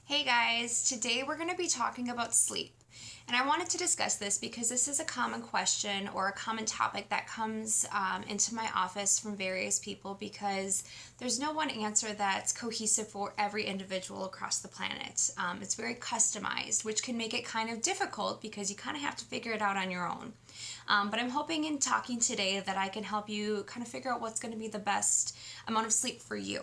Hey guys, today we're going to be talking about sleep. And I wanted to discuss this because this is a common question or a common topic that comes into my office from various people because there's no one answer that's cohesive for every individual across the planet. It's very customized, which can make it kind of difficult because you kind of have to figure it out on your own. But I'm hoping in talking today that I can help you kind of figure out what's going to be the best amount of sleep for you.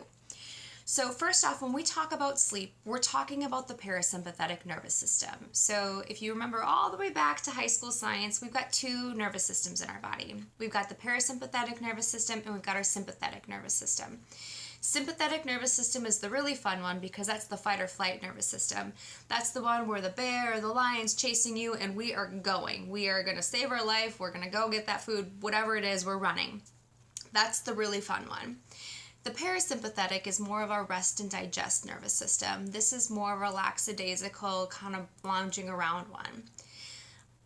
So first off, when we talk about sleep, we're talking about the parasympathetic nervous system. So if you remember all the way back to high school science, we've got two nervous systems in our body. We've got the parasympathetic nervous system and we've got our sympathetic nervous system. Sympathetic nervous system is the really fun one because that's the fight or flight nervous system. That's the one where the bear or the lion's chasing you and we are going. We are going to save our life. We're going to go get that food, whatever it is, we're running. That's the really fun one. The parasympathetic is more of our rest and digest nervous system. This is more of a lackadaisical, kind of lounging around one.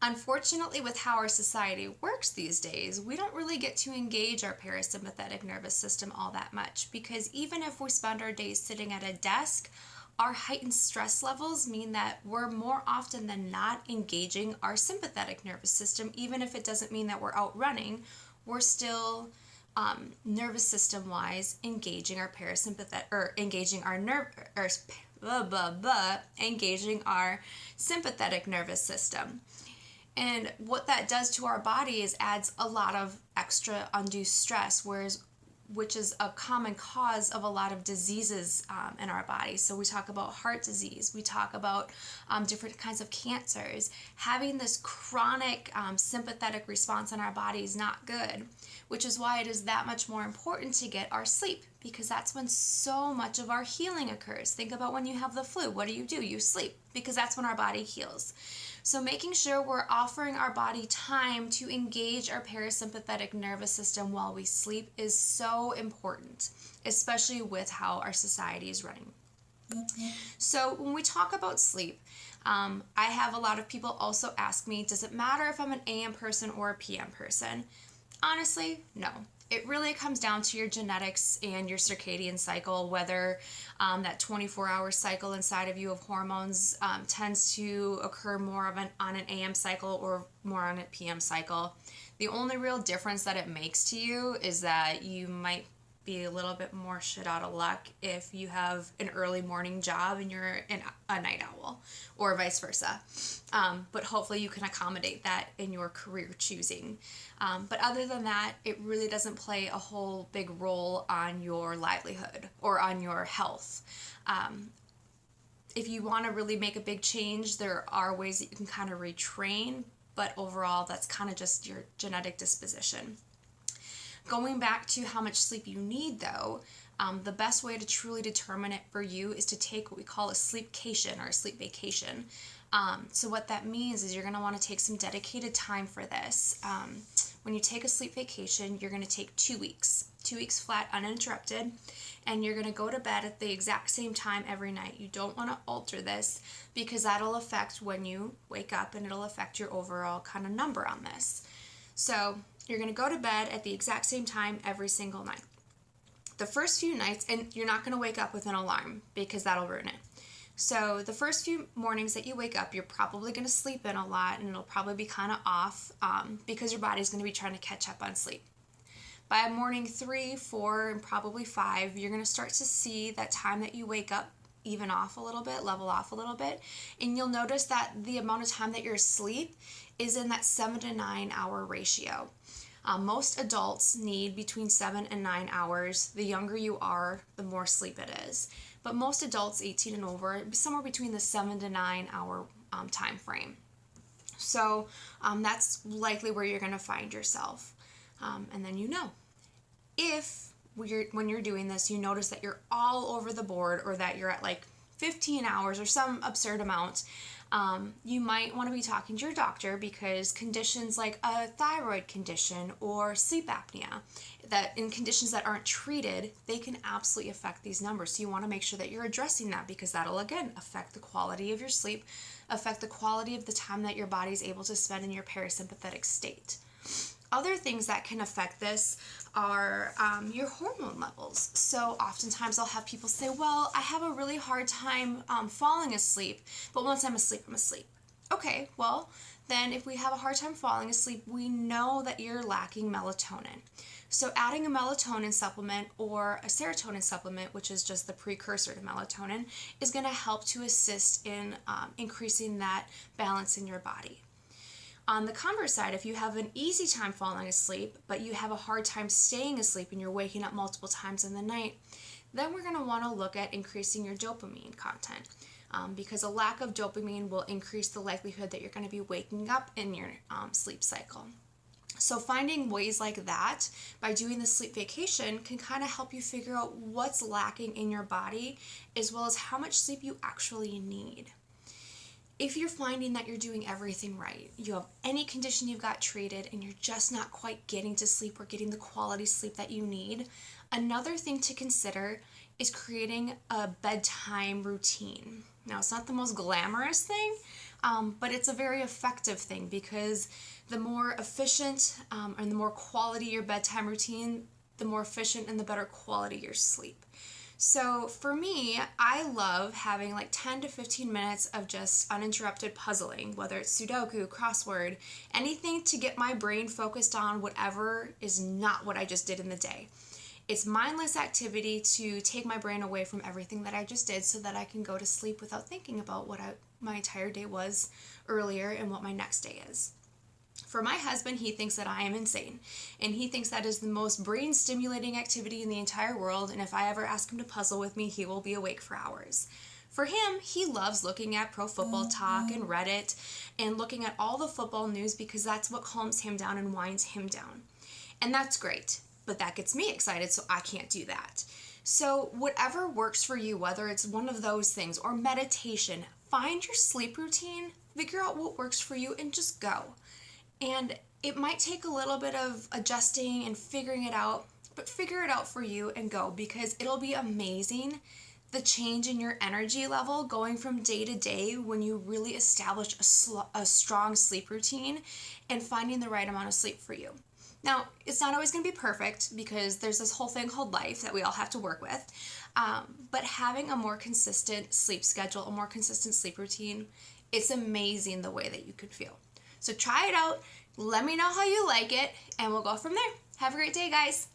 Unfortunately, with how our society works these days, we don't really get to engage our parasympathetic nervous system all that much because even if we spend our days sitting at a desk, our heightened stress levels mean that we're more often than not engaging our sympathetic nervous system. Even if it doesn't mean that we're out running, we're still nervous system wise engaging our parasympathetic or engaging our engaging our sympathetic nervous system. And what that does to our body is adds a lot of extra undue stress, which is a common cause of a lot of diseases in our body. So we talk about heart disease, we talk about different kinds of cancers. Having this chronic sympathetic response in our body is not good, which is why it is that much more important to get our sleep, because that's when so much of our healing occurs. Think about when you have the flu. What do? You sleep, because that's when our body heals. So making sure we're offering our body time to engage our parasympathetic nervous system while we sleep is so important, especially with how our society is running. So when we talk about sleep, I have a lot of people also ask me, does it matter if I'm an AM person or a PM person? Honestly, no. It really comes down to your genetics and your circadian cycle, whether that 24-hour cycle inside of you of hormones tends to occur more on an AM cycle or more on a PM cycle. The only real difference that it makes to you is that you might be a little bit more shit out of luck if you have an early morning job and you're a night owl, or vice versa. But hopefully you can accommodate that in your career choosing. But other than that, it really doesn't play a whole big role on your livelihood or on your health. If you want to really make a big change, there are ways that you can kind of retrain, but overall that's kind of just your genetic disposition. Going back to how much sleep you need, though, the best way to truly determine it for you is to take what we call a sleepcation or a sleep vacation. So what that means is you're going to want to take some dedicated time for this. When you take a sleep vacation, you're going to take 2 weeks flat, uninterrupted, and you're going to go to bed at the exact same time every night. You don't want to alter this because that'll affect when you wake up and it'll affect your overall kind of number on this. So you're going to go to bed at the exact same time every single night. The first few nights, and you're not going to wake up with an alarm because that'll ruin it. So the first few mornings that you wake up, you're probably going to sleep in a lot and it'll probably be kind of off because your body's going to be trying to catch up on sleep. By morning 3, 4, and probably 5, you're going to start to see that time that you wake up even off a little bit, level off a little bit, and you'll notice that the amount of time that you're asleep is in that 7 to 9 hour ratio. Most adults need between 7 and 9 hours. The younger you are, the more sleep it is. But most adults 18 and over, somewhere between the 7 to 9 hour time frame. So that's likely where you're going to find yourself. And then if when you're doing this, you notice that you're all over the board or that you're at like 15 hours or some absurd amount, you might want to be talking to your doctor because conditions like a thyroid condition or sleep apnea, that in conditions that aren't treated, they can absolutely affect these numbers. So you want to make sure that you're addressing that because that'll again affect the quality of your sleep, affect the quality of the time that your body's able to spend in your parasympathetic state. Other things that can affect this are your hormone levels. So oftentimes I'll have people say, well, I have a really hard time falling asleep, but once I'm asleep, I'm asleep. Okay, well, then if we have a hard time falling asleep, we know that you're lacking melatonin. So adding a melatonin supplement or a serotonin supplement, which is just the precursor to melatonin, is going to help to assist in increasing that balance in your body. On the converse side, if you have an easy time falling asleep, but you have a hard time staying asleep and you're waking up multiple times in the night, then we're going to want to look at increasing your dopamine content. Because a lack of dopamine will increase the likelihood that you're going to be waking up in your sleep cycle. So finding ways like that by doing the sleep vacation can kind of help you figure out what's lacking in your body, as well as how much sleep you actually need. If you're finding that you're doing everything right, you have any condition you've got treated and you're just not quite getting to sleep or getting the quality sleep that you need, another thing to consider is creating a bedtime routine. Now, it's not the most glamorous thing, but it's a very effective thing, because the more efficient and the more quality your bedtime routine, the more efficient and the better quality your sleep. So for me, I love having like 10 to 15 minutes of just uninterrupted puzzling, whether it's Sudoku, crossword, anything to get my brain focused on whatever is not what I just did in the day. It's mindless activity to take my brain away from everything that I just did so that I can go to sleep without thinking about what my entire day was earlier and what my next day is. For my husband, he thinks that I am insane, and he thinks that is the most brain-stimulating activity in the entire world, and if I ever ask him to puzzle with me, he will be awake for hours. For him, he loves looking at Pro Football Talk and Reddit and looking at all the football news, because that's what calms him down and winds him down. And that's great, but that gets me excited, so I can't do that. So whatever works for you, whether it's one of those things or meditation, find your sleep routine, figure out what works for you, and just go. And it might take a little bit of adjusting and figuring it out, but figure it out for you and go, because it'll be amazing the change in your energy level going from day to day when you really establish a strong sleep routine and finding the right amount of sleep for you. Now, it's not always going to be perfect, because there's this whole thing called life that we all have to work with, but having a more consistent sleep schedule, a more consistent sleep routine, it's amazing the way that you could feel. So try it out, let me know how you like it, and we'll go from there. Have a great day, guys.